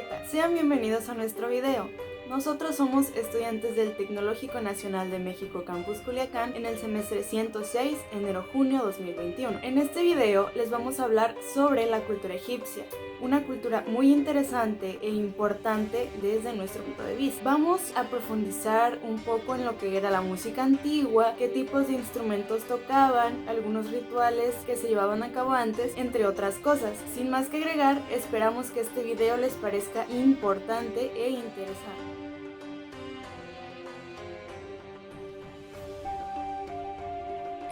tal? Sean bienvenidos a nuestro video. Nosotros somos estudiantes del Tecnológico Nacional de México Campus Culiacán en el semestre 106, enero-junio 2021. En este video les vamos a hablar sobre la cultura egipcia, una cultura muy interesante e importante desde nuestro punto de vista. Vamos a profundizar un poco en lo que era la música antigua, qué tipos de instrumentos tocaban, algunos rituales que se llevaban a cabo antes, entre otras cosas. Sin más que agregar, esperamos que este video les parezca importante e interesante.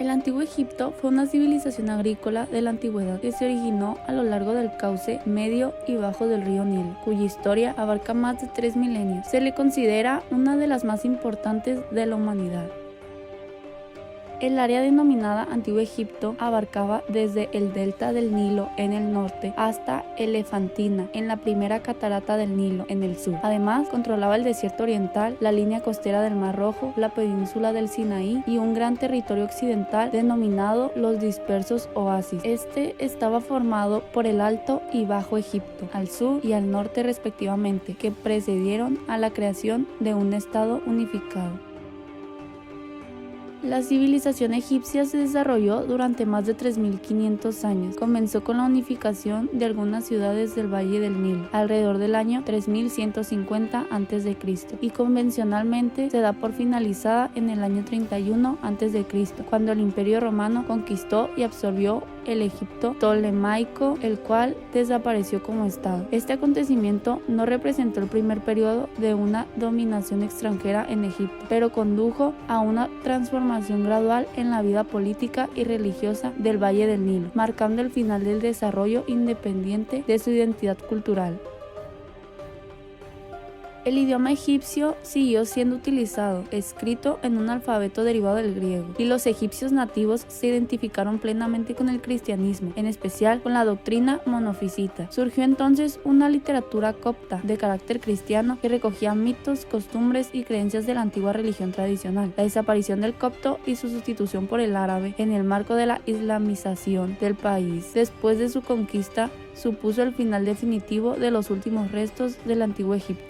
El Antiguo Egipto fue una civilización agrícola de la antigüedad que se originó a lo largo del cauce medio y bajo del río Nilo, cuya historia abarca más de 3 milenios. Se le considera una de las más importantes de la humanidad. El área denominada Antiguo Egipto abarcaba desde el delta del Nilo en el norte hasta Elefantina en la primera catarata del Nilo en el sur. Además, controlaba el desierto oriental, la línea costera del Mar Rojo, la península del Sinaí y un gran territorio occidental denominado los dispersos oasis. Este estaba formado por el Alto y Bajo Egipto, al sur y al norte respectivamente, que precedieron a la creación de un estado unificado. La civilización egipcia se desarrolló durante más de 3.500 años. Comenzó con la unificación de algunas ciudades del Valle del Nilo, alrededor del año 3150 a.C., y convencionalmente se da por finalizada en el año 31 a.C., cuando el Imperio Romano conquistó y absorbió el Egipto ptolemaico, el cual desapareció como estado. Este acontecimiento no representó el primer periodo de una dominación extranjera en Egipto, pero condujo a una transformación gradual en la vida política y religiosa del Valle del Nilo, marcando el final del desarrollo independiente de su identidad cultural. El idioma egipcio siguió siendo utilizado, escrito en un alfabeto derivado del griego, y los egipcios nativos se identificaron plenamente con el cristianismo, en especial con la doctrina monofisita. Surgió entonces una literatura copta de carácter cristiano que recogía mitos, costumbres y creencias de la antigua religión tradicional. La desaparición del copto y su sustitución por el árabe en el marco de la islamización del país después de su conquista supuso el final definitivo de los últimos restos del antiguo Egipto.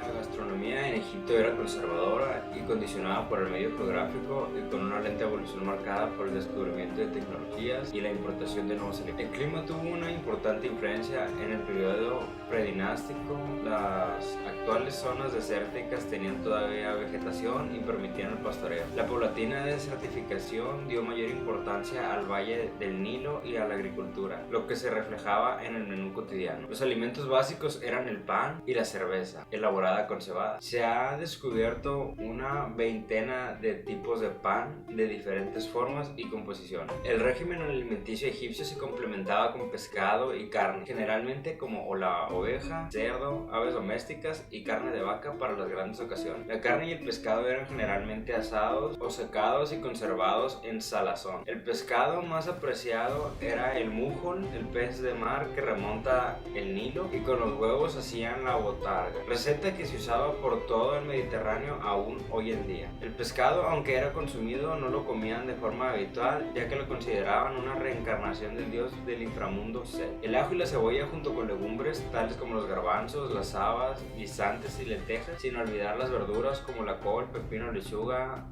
La gastronomía en Egipto era conservadora y condicionada por el medio geográfico y con una lenta evolución marcada por el descubrimiento de tecnologías y la importación de nuevos alimentos. El clima tuvo una importante influencia en el periodo predinástico. Las actuales zonas desérticas tenían todavía vegetación y permitían el pastoreo. La paulatina desertificación dio mayor importancia al valle del Nilo y a la agricultura, lo que se reflejaba en el menú cotidiano. Los alimentos básicos eran el pan y la cerveza, elaborada con cebada. Se ha descubierto una veintena de tipos de pan de diferentes formas y composiciones. El régimen alimenticio egipcio se complementaba con pescado y carne, generalmente como la oveja, cerdo, aves domésticas y carne de vaca para las grandes ocasiones. La carne y el pescado eran generalmente asados o secados y conservados en salazón. El pescado más apreciado era el mujol, el pez de mar que remonta el Nilo, y con los huevos hacían la botarga, receta que se usaba por todo el Mediterráneo aún hoy en día. El pescado, aunque era consumido, no lo comían de forma habitual, ya que lo consideraban una reencarnación del dios del inframundo Set. El ajo y la cebolla, junto con legumbres tales como los garbanzos, las habas, guisantes y lentejas, sin olvidar las verduras como la col, pepino, lechuga,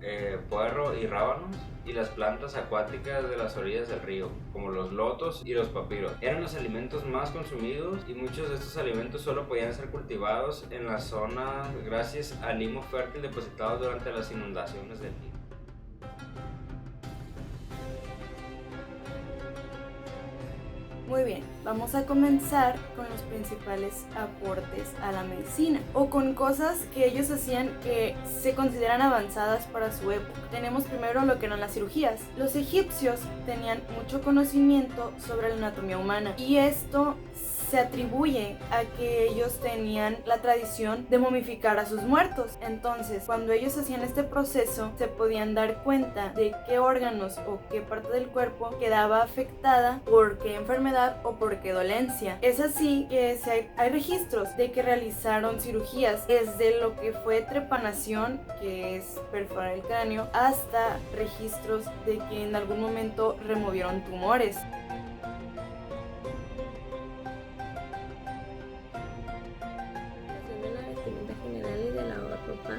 puerro y rábanos, y las plantas acuáticas de las orillas del río, como los lotos y los papiros. Eran los alimentos más consumidos, y muchos de estos alimentos solo podían ser cultivados en la zona gracias al limo fértil depositado durante las inundaciones del Nilo. Muy bien, vamos a comenzar con los principales aportes a la medicina, o con cosas que ellos hacían que se consideran avanzadas para su época. Tenemos primero lo que eran las cirugías. Los egipcios tenían mucho conocimiento sobre la anatomía humana, y esto se atribuye a que ellos tenían la tradición de momificar a sus muertos. Entonces, cuando ellos hacían este proceso, se podían dar cuenta de qué órganos o qué parte del cuerpo quedaba afectada por qué enfermedad o por qué dolencia. Es así que hay registros de que realizaron cirugías desde lo que fue trepanación, que es perforar el cráneo, hasta registros de que en algún momento removieron tumores.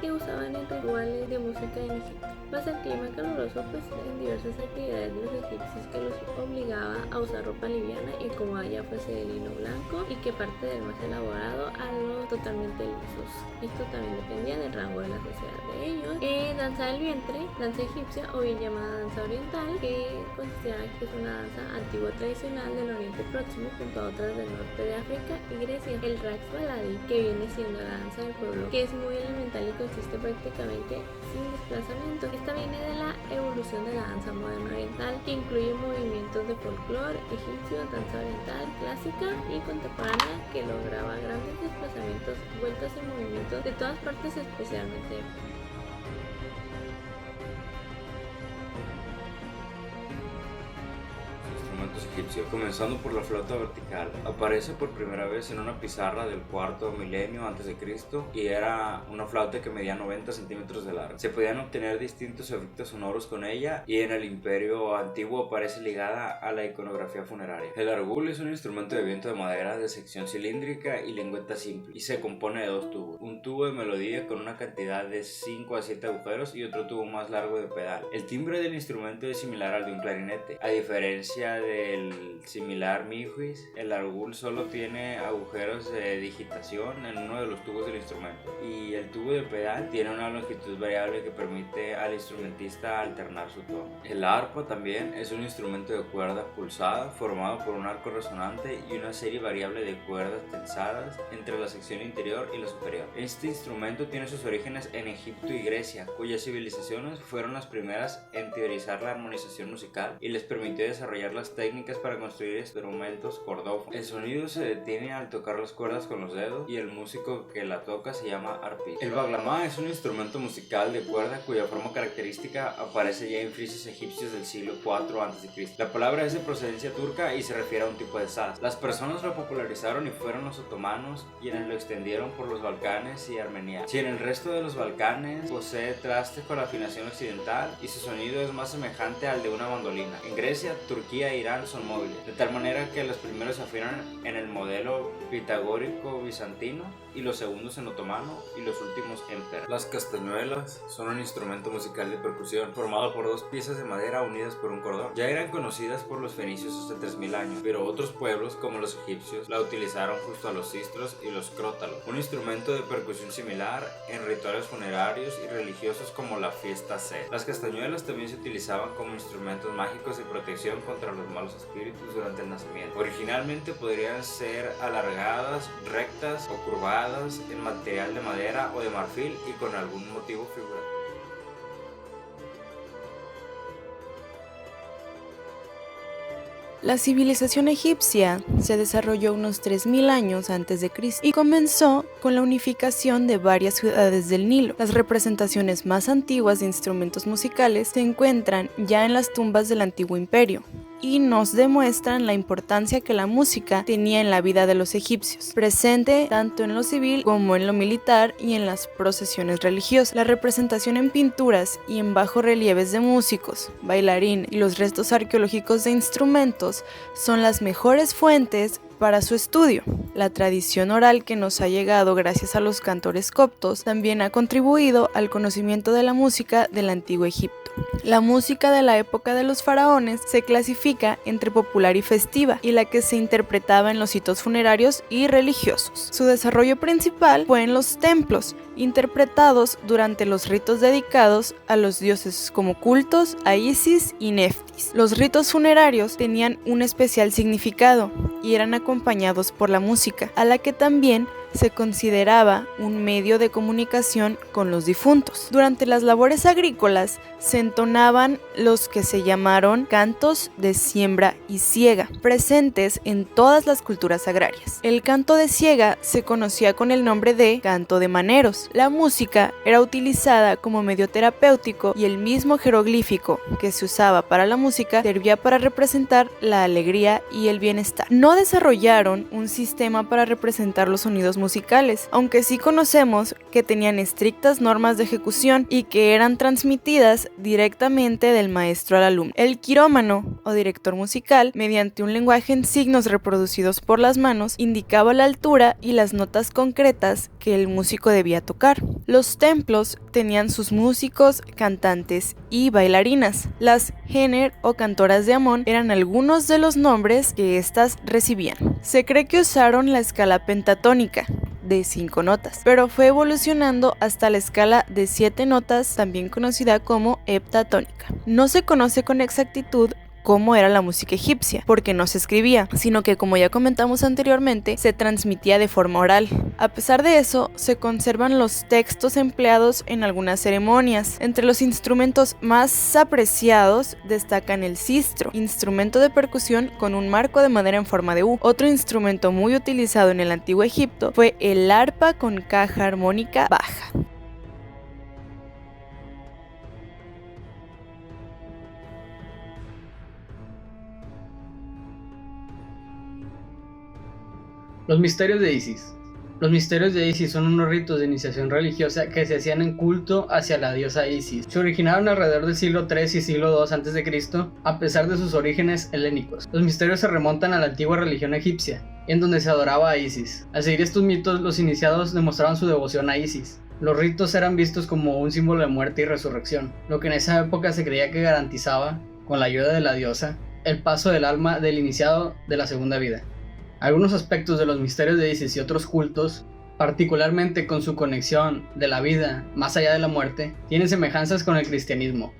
Que usaban en rituales de música en Egipto. Más el clima caluroso, pues en diversas actividades de los egipcios que los obligaba a usar ropa liviana y como allá fuese de lino blanco y que parte del más elaborado a los totalmente lisos. Esto también dependía del rango de la sociedad de ellos. Danza del vientre, danza egipcia o bien llamada danza oriental, que consideraba que es una danza antigua tradicional del Oriente Próximo junto a otras del norte de África y Grecia. El Raqs Baladi, que viene siendo la danza del pueblo, que es muy elemental y consiste prácticamente sin desplazamiento. Esta viene de la evolución de la danza moderna oriental, que incluye movimientos de folclore egipcio, danza oriental clásica y contemporánea, que lograba grandes desplazamientos, vueltas y movimientos de todas partes, especialmente egipcio, comenzando por la flauta vertical. Aparece por primera vez en una pizarra del cuarto milenio antes de Cristo y era una flauta que medía 90 centímetros de largo. Se podían obtener distintos efectos sonoros con ella y en el Imperio Antiguo aparece ligada a la iconografía funeraria. El argul es un instrumento de viento de madera de sección cilíndrica y lengüeta simple y se compone de dos tubos. Un tubo de melodía con una cantidad de 5 a 7 agujeros y otro tubo más largo de pedal. El timbre del instrumento es similar al de un clarinete. A diferencia del similar mijuis, el argul solo tiene agujeros de digitación en uno de los tubos del instrumento y el tubo de pedal tiene una longitud variable que permite al instrumentista alternar su tono. El arpa también es un instrumento de cuerda pulsada formado por un arco resonante y una serie variable de cuerdas tensadas entre la sección interior y la superior. Este instrumento tiene sus orígenes en Egipto y Grecia, cuyas civilizaciones fueron las primeras en teorizar la armonización musical y les permitió desarrollar las técnicas para construir instrumentos cordófonos. El sonido se detiene al tocar las cuerdas con los dedos y el músico que la toca se llama arpista. El baglamá es un instrumento musical de cuerda cuya forma característica aparece ya en frisos egipcios del siglo IV a.C. La palabra es de procedencia turca y se refiere a un tipo de saz. Las personas lo popularizaron y fueron los otomanos quienes lo extendieron por los Balcanes y Armenia. Si en el resto de los Balcanes posee traste con la afinación occidental y su sonido es más semejante al de una mandolina. En Grecia, Turquía e Irán son móviles, de tal manera que los primeros se afinan en el modelo pitagórico bizantino y los segundos en otomano y los últimos en persa. Las castañuelas son un instrumento musical de percusión formado por dos piezas de madera unidas por un cordón. Ya eran conocidas por los fenicios hace 3000 años, pero otros pueblos como los egipcios la utilizaron justo a los sistros y los crótalos, un instrumento de percusión similar en rituales funerarios y religiosos como la fiesta Sed. Las castañuelas también se utilizaban como instrumentos mágicos de protección contra los malos espíritus durante el nacimiento. Originalmente podrían ser alargadas, rectas o curvadas en material de madera o de marfil y con algún motivo figurativo. La civilización egipcia se desarrolló unos 3000 años antes de Cristo y comenzó con la unificación de varias ciudades del Nilo. Las representaciones más antiguas de instrumentos musicales se encuentran ya en las tumbas del antiguo imperio y nos demuestran la importancia que la música tenía en la vida de los egipcios, presente tanto en lo civil como en lo militar y en las procesiones religiosas. La representación en pinturas y en bajorrelieves de músicos, bailarín y los restos arqueológicos de instrumentos son las mejores fuentes para su estudio. La tradición oral que nos ha llegado gracias a los cantores coptos también ha contribuido al conocimiento de la música del antiguo Egipto. La música de la época de los faraones se clasifica entre popular y festiva, y la que se interpretaba en los hitos funerarios y religiosos. Su desarrollo principal fue en los templos, interpretados durante los ritos dedicados a los dioses como cultos a Isis y Neftis. Los ritos funerarios tenían un especial significado y eran acompañados por la música, a la que también se consideraba un medio de comunicación con los difuntos. Durante las labores agrícolas se entonaban los que se llamaron cantos de siembra y siega, presentes en todas las culturas agrarias. El canto de siega se conocía con el nombre de canto de maneros. La música era utilizada como medio terapéutico y el mismo jeroglífico que se usaba para la música servía para representar la alegría y el bienestar. No desarrollaron un sistema para representar los sonidos musicales, aunque sí conocemos que tenían estrictas normas de ejecución y que eran transmitidas directamente del maestro al alumno. El quirómano o director musical, mediante un lenguaje en signos reproducidos por las manos, indicaba la altura y las notas concretas que el músico debía tocar. Los templos tenían sus músicos, cantantes y bailarinas. Las Hener o cantoras de Amón eran algunos de los nombres que éstas recibían. Se cree que usaron la escala pentatónica de 5 notas, pero fue evolucionando hasta la escala de 7 notas, también conocida como heptatónica. No se conoce con exactitud cómo era la música egipcia, porque no se escribía, sino que, como ya comentamos anteriormente, se transmitía de forma oral. A pesar de eso, se conservan los textos empleados en algunas ceremonias. Entre los instrumentos más apreciados destacan el sistro, instrumento de percusión con un marco de madera en forma de U. Otro instrumento muy utilizado en el antiguo Egipto fue el arpa con caja armónica baja. Los misterios de Isis. Los misterios de Isis son unos ritos de iniciación religiosa que se hacían en culto hacia la diosa Isis. Se originaron alrededor del siglo III y siglo II a.C., a pesar de sus orígenes helénicos. Los misterios se remontan a la antigua religión egipcia, en donde se adoraba a Isis. Al seguir estos mitos, los iniciados demostraban su devoción a Isis. Los ritos eran vistos como un símbolo de muerte y resurrección, lo que en esa época se creía que garantizaba, con la ayuda de la diosa, el paso del alma del iniciado de la segunda vida. Algunos aspectos de los misterios de Isis y otros cultos, particularmente con su conexión de la vida más allá de la muerte, tienen semejanzas con el cristianismo.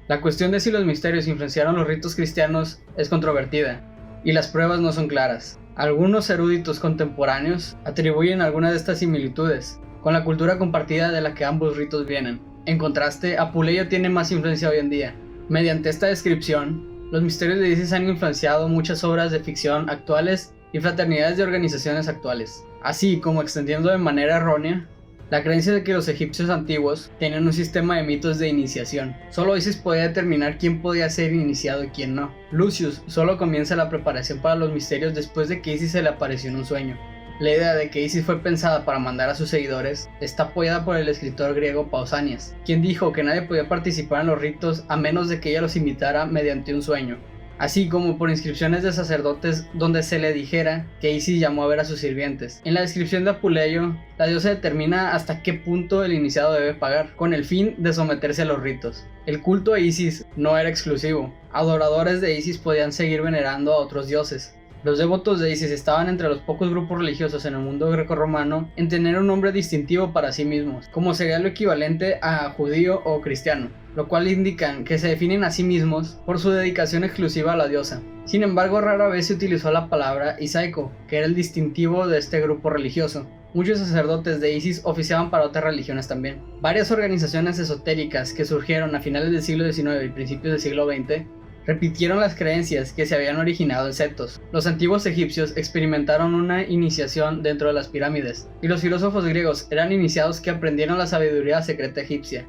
La cuestión de si los misterios influenciaron los ritos cristianos es controvertida, y las pruebas no son claras. Algunos eruditos contemporáneos atribuyen algunas de estas similitudes con la cultura compartida de la que ambos ritos vienen. En contraste, Apuleyo tiene más influencia hoy en día. Mediante esta descripción, los misterios de Isis han influenciado muchas obras de ficción actuales y fraternidades de organizaciones actuales, así como extendiendo de manera errónea la creencia de que los egipcios antiguos tenían un sistema de mitos de iniciación. Solo Isis podía determinar quién podía ser iniciado y quién no. Lucius solo comienza la preparación para los misterios después de que Isis se le apareció en un sueño. La idea de que Isis fue pensada para mandar a sus seguidores está apoyada por el escritor griego Pausanias, quien dijo que nadie podía participar en los ritos a menos de que ella los imitara mediante un sueño, así como por inscripciones de sacerdotes donde se le dijera que Isis llamó a ver a sus sirvientes. En la descripción de Apuleyo, la diosa determina hasta qué punto el iniciado debe pagar, con el fin de someterse a los ritos. El culto a Isis no era exclusivo, adoradores de Isis podían seguir venerando a otros dioses. Los devotos de Isis estaban entre los pocos grupos religiosos en el mundo grecorromano en tener un nombre distintivo para sí mismos, como sería lo equivalente a judío o cristiano, lo cual indican que se definen a sí mismos por su dedicación exclusiva a la diosa. Sin embargo, rara vez se utilizó la palabra Isaiko, que era el distintivo de este grupo religioso. Muchos sacerdotes de Isis oficiaban para otras religiones también. Varias organizaciones esotéricas que surgieron a finales del siglo XIX y principios del siglo XX repitieron las creencias que se habían originado en Cetos. Los antiguos egipcios experimentaron una iniciación dentro de las pirámides, y los filósofos griegos eran iniciados que aprendieron la sabiduría secreta egipcia.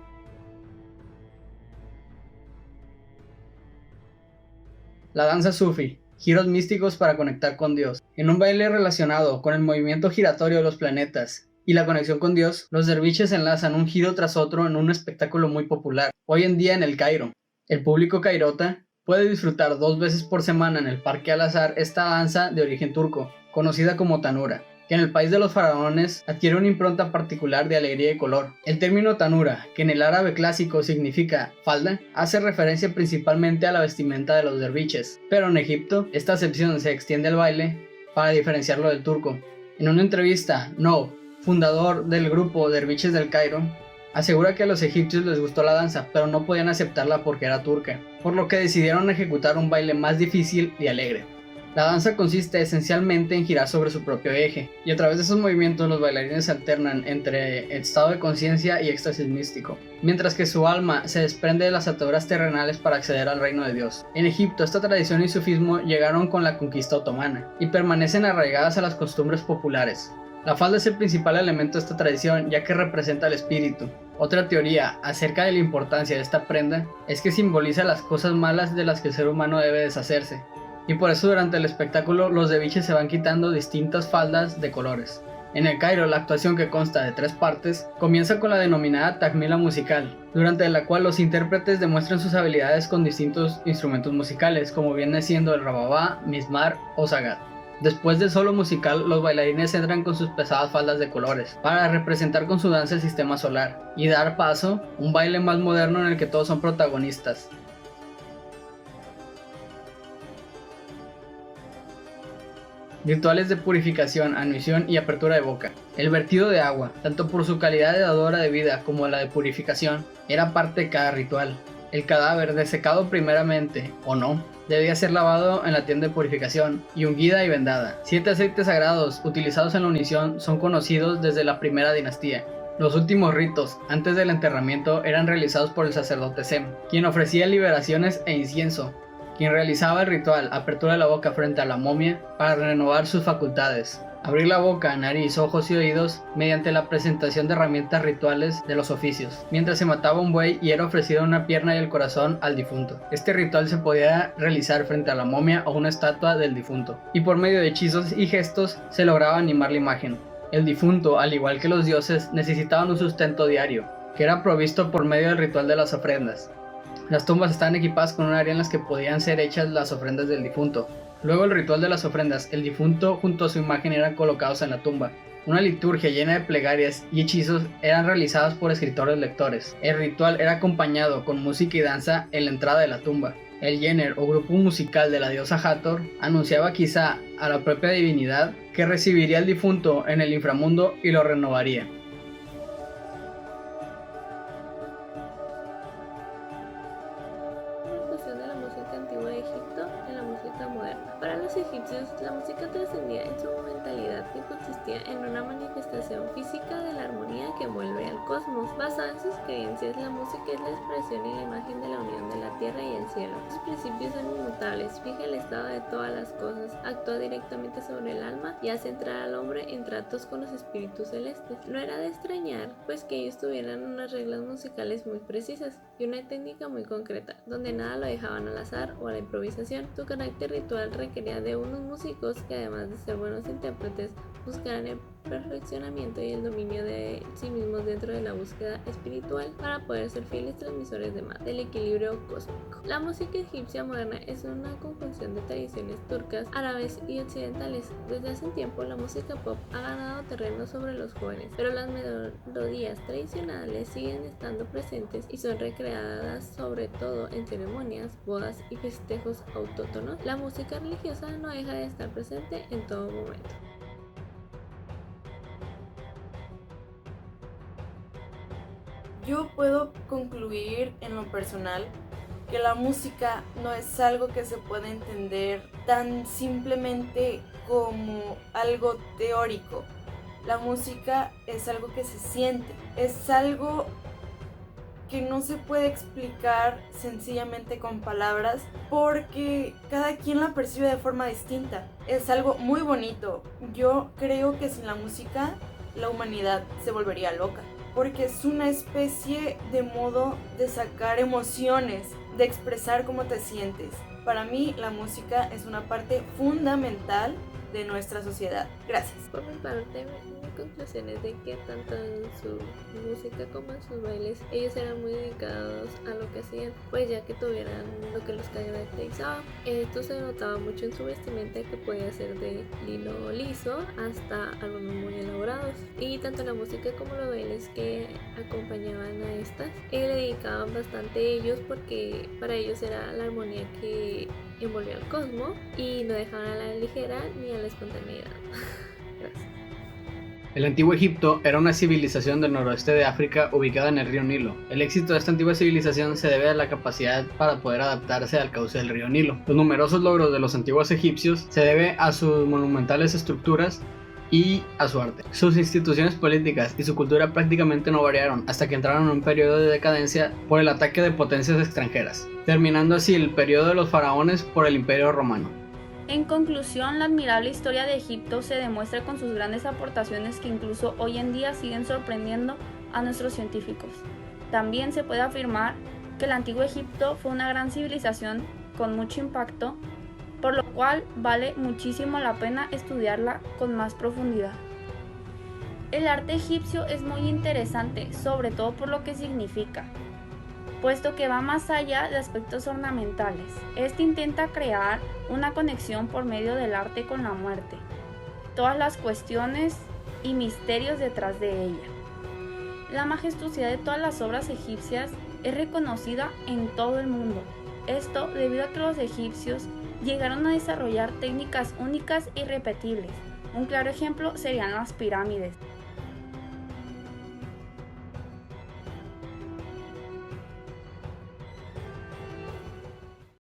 La danza sufi, giros místicos para conectar con Dios. En un baile relacionado con el movimiento giratorio de los planetas y la conexión con Dios, los derviches enlazan un giro tras otro en un espectáculo muy popular, hoy en día en el Cairo. El público cairota puede disfrutar 2 veces por semana en el Parque Al-Azhar esta danza de origen turco, conocida como tanura, que en el país de los faraones adquiere una impronta particular de alegría y color. El término tanura, que en el árabe clásico significa falda, hace referencia principalmente a la vestimenta de los derviches, pero en Egipto esta acepción se extiende al baile para diferenciarlo del turco. En una entrevista, Noh, fundador del grupo Derviches del Cairo, asegura que a los egipcios les gustó la danza, pero no podían aceptarla porque era turca, por lo que decidieron ejecutar un baile más difícil y alegre. La danza consiste esencialmente en girar sobre su propio eje, y a través de esos movimientos los bailarines se alternan entre estado de conciencia y éxtasis místico, mientras que su alma se desprende de las ataduras terrenales para acceder al reino de Dios. En Egipto, esta tradición y sufismo llegaron con la conquista otomana, y permanecen arraigadas a las costumbres populares. La falda es el principal elemento de esta tradición, ya que representa el espíritu. Otra teoría acerca de la importancia de esta prenda es que simboliza las cosas malas de las que el ser humano debe deshacerse, y por eso durante el espectáculo los derviches se van quitando distintas faldas de colores. En el Cairo, la actuación, que consta de 3 partes, comienza con la denominada takmila musical, durante la cual los intérpretes demuestran sus habilidades con distintos instrumentos musicales, como viene siendo el rababá, mizmar o zagat. Después del solo musical, los bailarines entran con sus pesadas faldas de colores, para representar con su danza el sistema solar, y dar paso a un baile más moderno en el que todos son protagonistas. Rituales de purificación, anuición y apertura de boca. El vertido de agua, tanto por su calidad de dadora de vida como la de purificación, era parte de cada ritual. El cadáver, desecado primeramente, o no, debía ser lavado en la tienda de purificación y ungida y vendada. 7 aceites sagrados utilizados en la unción son conocidos desde la primera dinastía. Los últimos ritos, antes del enterramiento, eran realizados por el sacerdote Sem, quien ofrecía liberaciones e incienso, quien realizaba el ritual apertura de la boca frente a la momia para renovar sus facultades. Abrir la boca, nariz, ojos y oídos mediante la presentación de herramientas rituales de los oficios. Mientras se mataba un buey y era ofrecida una pierna y el corazón al difunto. Este ritual se podía realizar frente a la momia o una estatua del difunto, y por medio de hechizos y gestos se lograba animar la imagen. El difunto, al igual que los dioses, necesitaban un sustento diario, que era provisto por medio del ritual de las ofrendas. Las tumbas estaban equipadas con un área en las que podían ser hechas las ofrendas del difunto. Luego el ritual de las ofrendas, el difunto junto a su imagen eran colocados en la tumba. Una liturgia llena de plegarias y hechizos eran realizadas por escritores lectores. El ritual era acompañado con música y danza en la entrada de la tumba. El yener o grupo musical de la diosa Hathor anunciaba quizá a la propia divinidad que recibiría al difunto en el inframundo y lo renovaría. Para los egipcios, la música trascendía en su mentalidad, que consistía en una manifestación física de la armonía que envuelve al cosmos. Basada en sus creencias, la música es la expresión y la imagen de la unión de la tierra y el cielo. Sus principios son inmutables, fija el estado de todas las cosas, actúa directamente sobre el alma y hace entrar al hombre en tratos con los espíritus celestes. No era de extrañar, pues que ellos tuvieran unas reglas musicales muy precisas y una técnica muy concreta, donde nada lo dejaban al azar o a la improvisación. Su carácter ritual requería de unos músicos que, además de ser buenos intérpretes, buscaran el perfeccionamiento y el dominio de sí mismos dentro de la búsqueda espiritual para poder ser fieles transmisores del equilibrio cósmico. La música egipcia moderna es una conjunción de tradiciones turcas, árabes y occidentales. Desde hace un tiempo la música pop ha ganado terreno sobre los jóvenes, pero las melodías tradicionales siguen estando presentes y son recreadas sobre todo en ceremonias, bodas y festejos autóctonos. La música religiosa no deja de estar presente en todo momento. Yo puedo concluir en lo personal que la música no es algo que se pueda entender tan simplemente como algo teórico. La música es algo que se siente, es algo que no se puede explicar sencillamente con palabras porque cada quien la percibe de forma distinta. Es algo muy bonito. Yo creo que sin la música la humanidad se volvería loca, porque es una especie de modo de sacar emociones, de expresar cómo te sientes. Para mí, la música es una parte fundamental de nuestra sociedad. Gracias. Por mi parte, mi conclusión es de que tanto en su música como en sus bailes, ellos eran muy dedicados a lo que hacían, pues ya que tuvieran lo que los caracterizaba. Esto se notaba mucho en su vestimenta, que podía ser de lino liso hasta algunos muy elaborados, y tanto la música como los bailes que acompañaban a estas le dedicaban bastante a ellos, porque para ellos era la armonía que envolvía al cosmos y no dejaban a la ligera ni a la espontaneidad. Gracias. El antiguo Egipto era una civilización del noroeste de África ubicada en el río Nilo. El éxito de esta antigua civilización se debe a la capacidad para poder adaptarse al cauce del río Nilo. Los numerosos logros de los antiguos egipcios se debe a sus monumentales estructuras y a su arte. Sus instituciones políticas y su cultura prácticamente no variaron hasta que entraron en un periodo de decadencia por el ataque de potencias extranjeras, terminando así el periodo de los faraones por el Imperio Romano. En conclusión, la admirable historia de Egipto se demuestra con sus grandes aportaciones que incluso hoy en día siguen sorprendiendo a nuestros científicos. También se puede afirmar que el antiguo Egipto fue una gran civilización con mucho impacto, por lo cual vale muchísimo la pena estudiarla con más profundidad. El arte egipcio es muy interesante, sobre todo por lo que significa, puesto que va más allá de aspectos ornamentales. Este intenta crear una conexión por medio del arte con la muerte, todas las cuestiones y misterios detrás de ella. La majestuosidad de todas las obras egipcias es reconocida en todo el mundo. Esto debido a que los egipcios llegaron a desarrollar técnicas únicas y repetibles. Un claro ejemplo serían las pirámides.